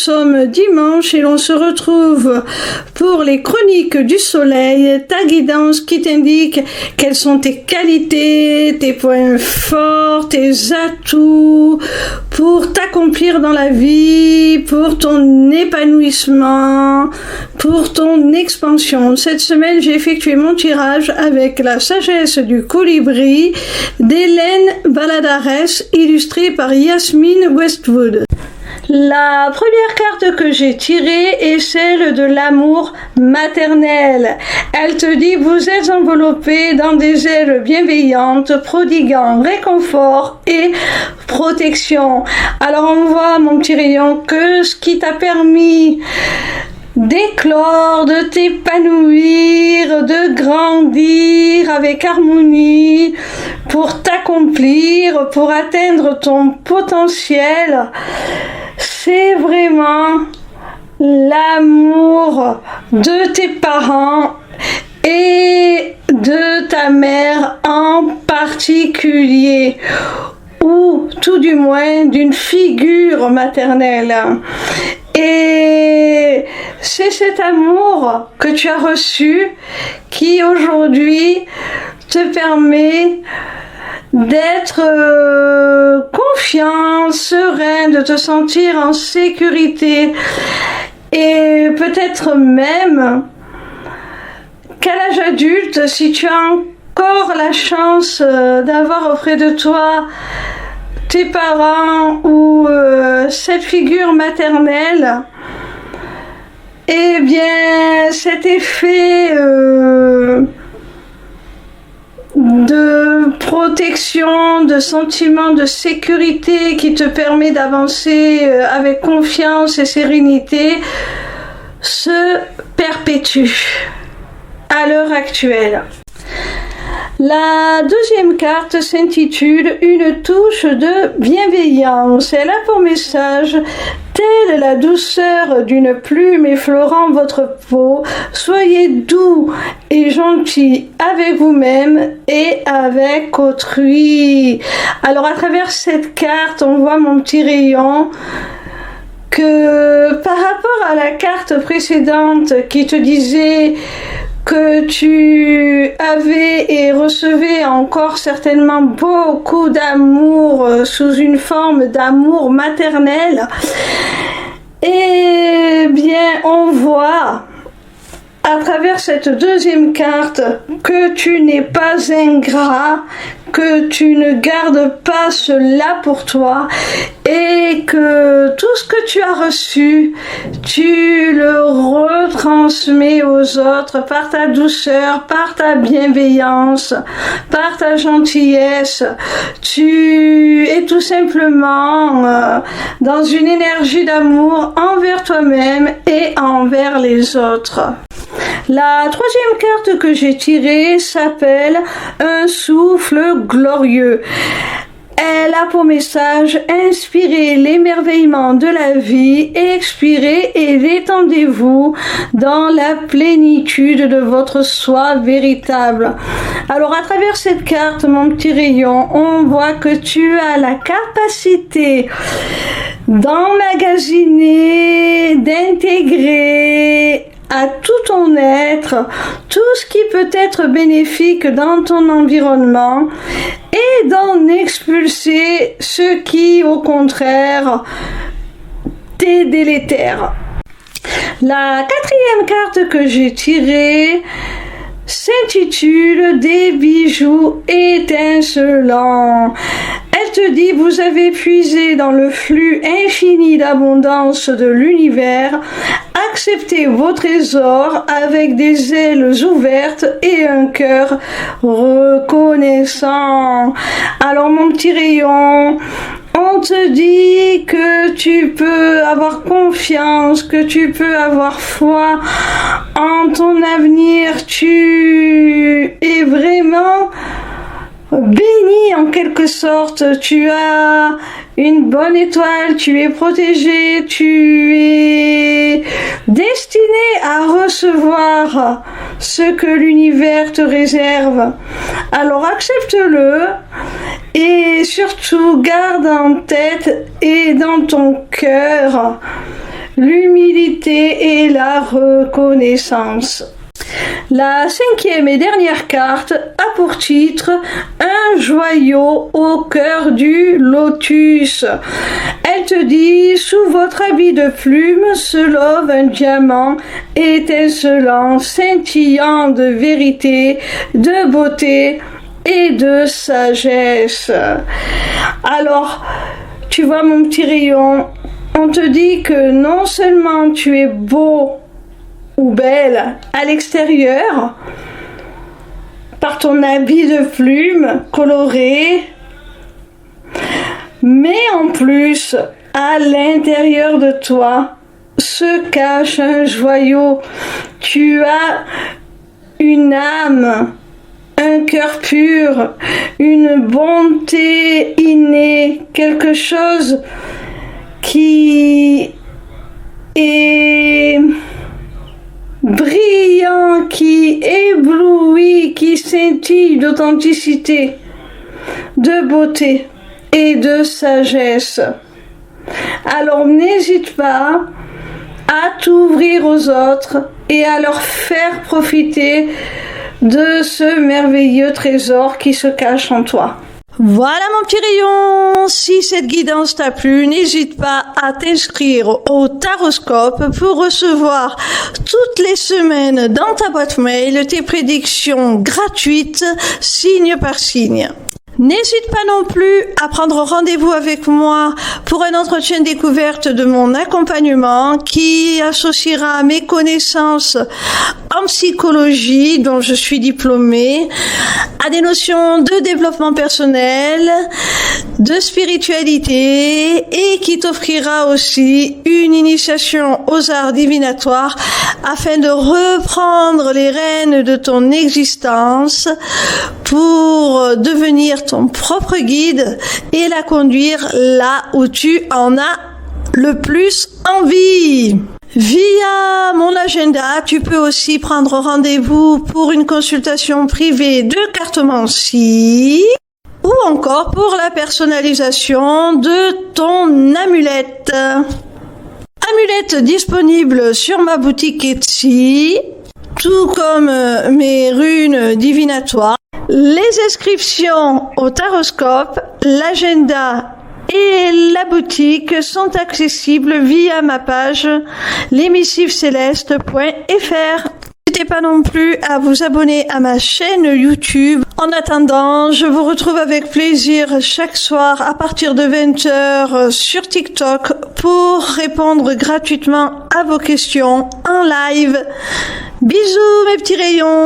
sommes dimanche et l'on se retrouve pour les chroniques du soleil, ta guidance qui t'indique quelles sont tes qualités, tes points forts, tes atouts pour t'accomplir dans la vie, pour ton épanouissement, pour ton expansion. Cette semaine, j'ai effectué mon tirage avec la sagesse du colibri d'Hélène Valladares, illustrée par Yasmine Westwood. La première carte que j'ai tirée est celle de l'amour maternel. Elle te dit: vous êtes enveloppé dans des ailes bienveillantes, prodiguant réconfort et protection. Alors on voit, mon petit rayon, que ce qui t'a permis d'éclore, de t'épanouir, de grandir avec harmonie, pour t'accomplir, pour atteindre ton potentiel, c'est vraiment l'amour de tes parents et de ta mère en particulier, ou tout du moins d'une figure maternelle. Et c'est cet amour que tu as reçu qui aujourd'hui te permet d'être confiant, serein, de te sentir en sécurité, et peut-être même qu'à l'âge adulte, si tu as encore la chance d'avoir auprès de toi tes parents ou cette figure maternelle, eh bien cet effet de protection, de sentiment de sécurité qui te permet d'avancer avec confiance et sérénité se perpétue à l'heure actuelle. La deuxième carte s'intitule Une touche de bienveillance. Elle a pour message: telle la douceur d'une plume effleurant votre peau, soyez doux et gentil avec vous-même et avec autrui. Alors à travers cette carte, on voit, mon petit rayon, que par rapport à la carte précédente qui te disait que tu avais et recevais encore certainement beaucoup d'amour sous une forme d'amour maternel, eh bien on voit à travers cette deuxième carte que tu n'es pas ingrat, que tu ne gardes pas cela pour toi, et que tout ce que tu as reçu, tu le retransmets aux autres par ta douceur, par ta bienveillance, par ta gentillesse. Tu es tout simplement dans une énergie d'amour envers toi-même et envers les autres. La troisième carte que j'ai tirée s'appelle Un souffle glorieux. Elle a pour message: inspirez l'émerveillement de la vie, expirez et détendez-vous dans la plénitude de votre soi véritable. Alors à travers cette carte, mon petit rayon, on voit que tu as la capacité d'emmagasiner, d'intégrer à tout ton être tout ce qui peut être bénéfique dans ton environnement et d'en expulser ce qui, au contraire, t'est délétère. La quatrième carte que j'ai tirée s'intitule Des bijoux étincelants. Elle te dit: vous avez puisé dans le flux infini d'abondance de l'univers, acceptez vos trésors avec des ailes ouvertes et un cœur reconnaissant. Alors mon petit rayon, on te dit que tu peux avoir confiance, que tu peux avoir foi en ton avenir. Tu es vraiment béni en quelque sorte. Tu as une bonne étoile, tu es protégé, tu es destiné à recevoir ce que l'univers te réserve. Alors accepte-le et surtout garde en tête et dans ton cœur l'humilité et la reconnaissance. La cinquième et dernière carte a pour titre un joyau au cœur du lotus. Elle te dit, sous votre habit de plume se love un diamant étincelant, scintillant de vérité, de beauté et de sagesse. Alors, tu vois mon petit rayon, on te dit que non seulement tu es beau ou belle à l'extérieur, par ton habit de plume coloré, mais en plus, à l'intérieur de toi, se cache un joyau. Tu as une âme, un cœur pur, une bonté innée, quelque chose qui est brillant, qui éblouit, qui scintille d'authenticité, de beauté et de sagesse. Alors n'hésite pas à t'ouvrir aux autres et à leur faire profiter de ce merveilleux trésor qui se cache en toi. Voilà mon petit rayon, si cette guidance t'a plu, n'hésite pas à t'inscrire au Taroscope pour recevoir toutes les semaines dans ta boîte mail tes prédictions gratuites, signe par signe. N'hésite pas non plus à prendre rendez-vous avec moi pour un entretien découverte de mon accompagnement qui associera mes connaissances en psychologie, dont je suis diplômée, à des notions de développement personnel, de spiritualité et qui t'offrira aussi une initiation aux arts divinatoires afin de reprendre les rênes de ton existence pour devenir ton propre guide et la conduire là où tu en as le plus envie. Via mon agenda, tu peux aussi prendre rendez-vous pour une consultation privée de cartomancie ou encore pour la personnalisation de ton amulette. Amulette disponible sur ma boutique Etsy, tout comme mes runes divinatoires. Les inscriptions au Taroscope, l'agenda et la boutique sont accessibles via ma page lesmissivescélestes.fr. N'hésitez pas non plus à vous abonner à ma chaîne YouTube. En attendant, je vous retrouve avec plaisir chaque soir à partir de 20h sur TikTok pour répondre gratuitement à vos questions en live. Bisous mes petits rayons!